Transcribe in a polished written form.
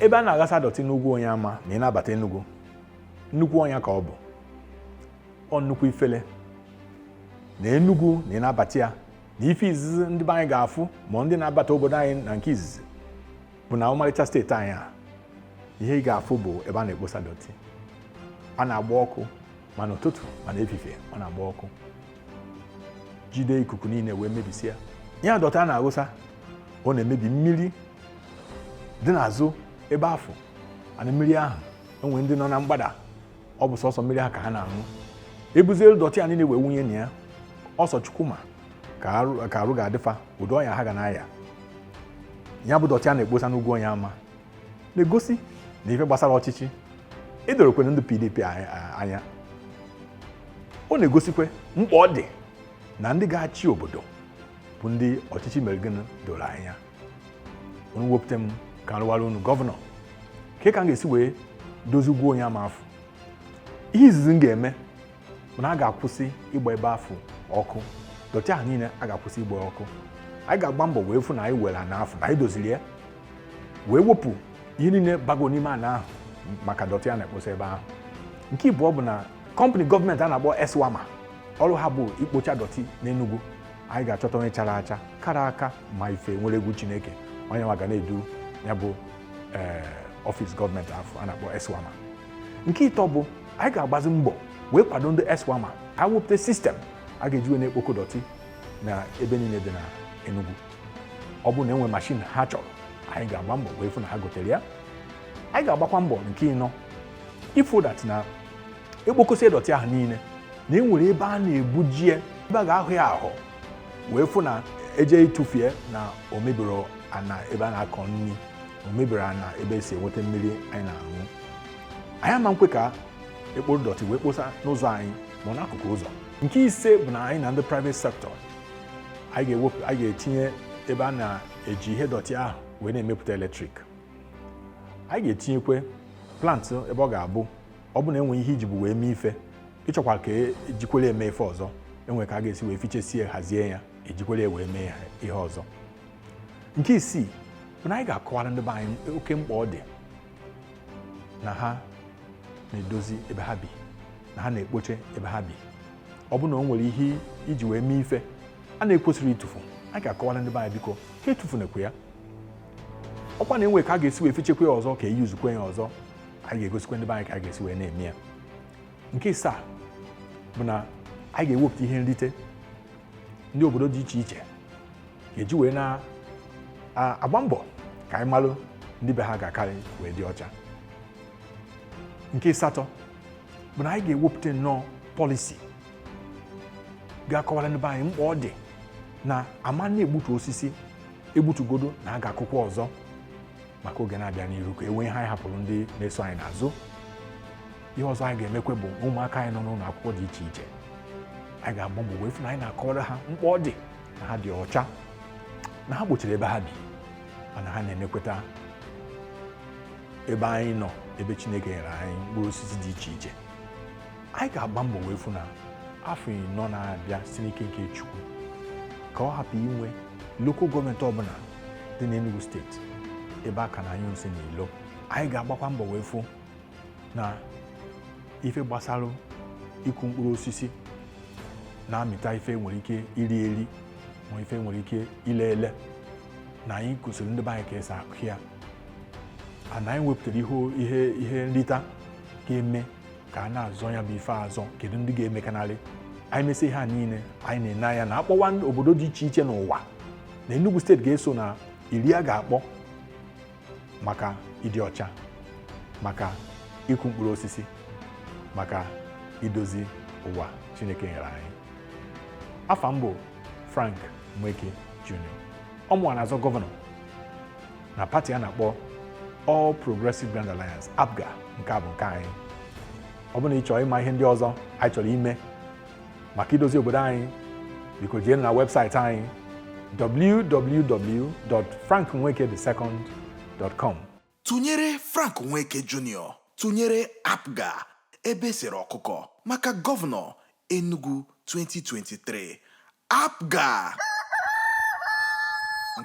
ebe a na-aghasa dọtị n'ugwu onye ama na ị na-abata Enugu nnukwu ọnya ka ọ bụ ọ nnukwu ifele na Enugu na ị na-abata ya na ife izizi ndị be anyị ga-afụ ma ndị na-abata obodo anyị na nke izizi bụ na ọmarịcha steeti anyị a ihe ị ga-afụ bụ ebe a na-ekposa dọtị a na-agba ọkụ ma n'ụtụtụ ma n'efifie ọ na-agba ọkụ jide ikuku niile wee mebisia ya dọtị a na-aghụsa ọ na-emebi mmiri dị n'azụ ebe afọ ana mmiri ahụ enwe ndị nọ na mgbada ọ bụ sọsọ mmiri ha ka ha na-aṅụ ebuzielu dọtị a niile wee wunye na ya ọsọ Chukwuma ka arụ ga-adịfa ụdị ọnya ha ga na-aya ya bụ dọtị a na-ekposa n'ugwu onye ama na-egosi na ife gbasara ọchịchị edorokwe ndị PDP anya ọ na-egosikwe mkpa ọ dị na ndị ga-achị obodo bụ ndị ọchịchị mere gịnị doro anya unu wepụta m ka arụwara unu gọvanọ ka m ga-esi wee dozie ugwu onye ama afọ ihe izizi m ga-eme bụ na a ga-akwụsị ịgba ebe afọ ọkụ dọtị ahụ niile a ga-akwụsị ịgba ọkụ anyị ga-agba mbọ wee fụ na anyị were ana afọ na anyị doziri ya wee wepụ ihe niile bago n'ime ana ahụ maka dọtị a na-ekposa ebe ahụ nke ịbụọ bụ na kọmpanị gọọmenti a na-akpọ Eswama ọrụ ha bụ ikpocha dọtị n'Enugu anyị ga-achọta onye chara acha kara aka ma ife nwere egwu Chineke onye nwa ga na-edu ya bụ ọfịs gọọmenti afọ a na-akpọ Eswama nke ịtọ bụ anyị ga-agbazi mbọ wee kwado ndị Eswama ha wepụta sistem a ga-eji wee na-ekpoko dọtị na ebe niile dị na Enugu ọ bụ na enwe mashin ha chọrọ anyị ga-agba mbọ wee fụ na ha gotere ya anyị ga-agbakwa mbọ nke ịnọ ifo dat na ekpokosie dọtị ahụ niile na enwere ebe a na-ebujie ebe a ga-ahụ ya ahụ wee fụ na eje ịtụfie na o mebiri ana ebe a na-akọ nri o mebiri ana ebe esi enweta mmiri anyị na-aṅụ anyị ama nkwe ka ekporo dọtị wee kposa n'ụzọ anyị ma n'akụkụ ụzọ nke ise bụ na anyị na ndị private sector anyị ga-etinye ebe a na-eji ihe dọtị ahụ wee na-emepụta eletrik anyị ga-etinyekwe plant ebe ọ ga-abụ ọ bụ na enwe ihe iji bụ wee mee ife ịchọkwa ka ejikwere eme ife ọzọ enwe ka a ga-esi wee fichesie hazie ya ejikwere wee mee ihe ọzọ nke isii bụ na anyị ga-akọwara ndị be anyị oke mkpa ọ dị na ha na-edozi ebe ha bi na ha na-ekpoche ebe ha bi ọ bụ na o nwere ihe iji wee mee ife a na-ekwesịrị ịtụfu anyị ga-akọwara ndị be anyị biko ka etufunekwa ya ọkwa na enwe ka a ga-esi wee fichekwa ya ọzọ ka eyuzukwa ya ọzọ anyị ga-egosikwa ndị be anyị ka a ga-esi wee na-eme ya nke isaa bụ na anyị ga-ewepụta ihe nrite ndị obodo dị iche iche ga-eji wee na-agba mbọ ka anyị malụ ndị be ha ga-akarị wee dị ọcha nke asatọ bụ na anyị ga-ewepụta nnọọ pọlisi ga-akọwara ndị be anyị mkpa ọ dị na ama na-egbutu osisi egbutugodo na a ga-akụkwa ọzọ maka oge na-abịa n'iru ka enwee ihe anyị hapụrụ ndị na-eso anyị n'azụ ihe ọzọ anyị ga-emekwe bụ ụmụaka anyị nọ n'ụlọ akwụkwọ dị iche iche anyị ga-agba mbọ wee fụ na anyị na-akọwara ha mkpa ọ dị na ha dị ọcha na ha gbochiri ebe ha bi mana ha na-emekweta ebe anyị nọ ebe Chineke nyere anyị mkpụrụ osisi dị iche iche anyị ga-agba mbọ wee fụ na afọ 4 na-abịa si n'ike nke Chukwu ka ọ hapụ inwe lokal gọọmenti ọbụla dị n'Enugu steeti ebe aka na anyị nso n'ilo anyị ga-agbakwa mbọ wee fụ na ife gbasara ịkụ mkpụrụ osisi na-amịta ife nwere ike iri eri ma ife nwere ike ile ele na anyị kụziri ndị be anyị ka esi akụ ya na anyị wepụtara ihe nrita ga-eme ka a na-azọ ya bụ ife azọ kedu ndị ga-emekanarị anyị mesị ihe a niile anyị na-ene anya na akpọwa obodo dị iche iche n'ụwa na Enugu steeti ga-eso na iri a ga-akpọ maka ịdị ọcha maka ịkụ mkpụrụ osisi maka idozi ụwa Chineke nyere anyị afa m bụ Frank Nweke Jr. ọ mụwa na-azọ gọvanọ na pati a na-akpọ All Progressive Grand Alliance APGA nke a bụ nke anyị ọ bụrụ na ị chọrọ ịma ihe ndị ọzọ anyị chọrọ ime maka idozi obodo anyị biko jee na webụsaịtị anyị www.franknweke2nd.com. Tụnyere Frank Nweke Jr. Tụnyere APGA ebe sere ọkụkọ maka gọvanọ Enugu 2023 APGA.